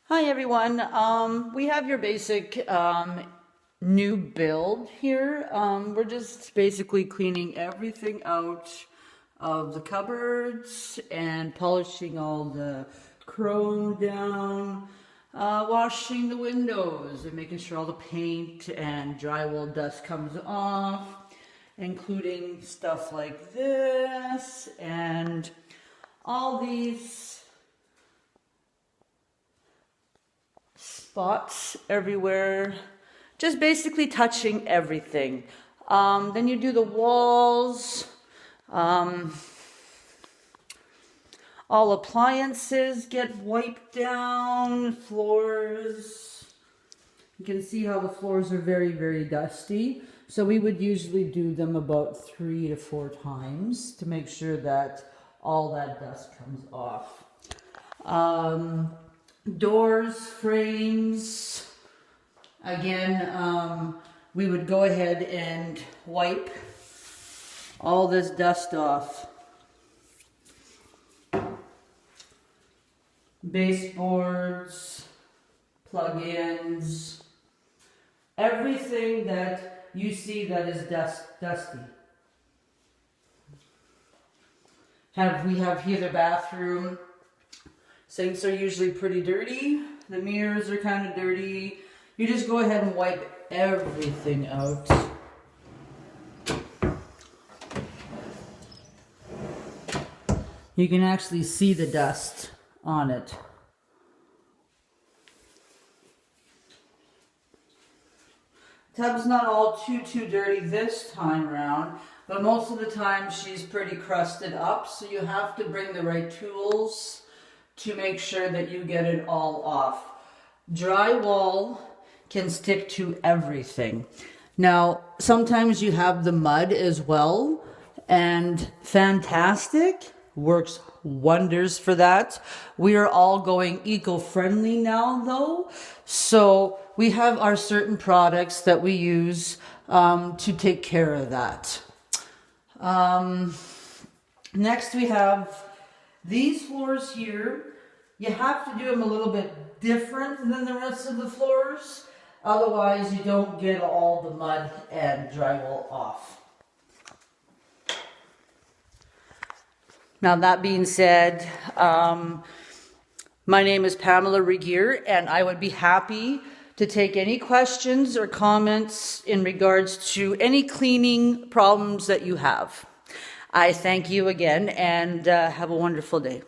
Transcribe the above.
Hi everyone. We have your basic new build here. We're just basically cleaning everything out of the cupboards and polishing all the chrome down, washing the windows and making sure all the paint and drywall dust comes off, including stuff like this and all these spots everywhere, just basically touching everything. Then you do the walls, all appliances get wiped down, floors. You can see how the floors are very, very dusty. So we would usually do them about 3 to 4 times to make sure that all that dust comes off. Doors, frames, again, we would go ahead and wipe all this dust off. Baseboards, plug-ins, everything that you see that is dusty. We have here the bathroom. Sinks are usually pretty dirty. The mirrors are kind of dirty. You just go ahead and wipe everything out. You can actually see the dust on it. Tub's not all too dirty this time around, but most of the time she's pretty crusted up, so you have to bring the right tools to make sure that you get it all off. Drywall can stick to everything. Now, sometimes you have the mud as well, and fantastic, works wonders for that. We are all going eco-friendly now though, so we have our certain products that we use to take care of that. Next we have these floors here. You have to do them a little bit different than the rest of the floors, otherwise you don't get all the mud and drywall off. Now that being said, my name is Pamela Regier, and I would be happy to take any questions or comments in regards to any cleaning problems that you have. I thank you again and have a wonderful day.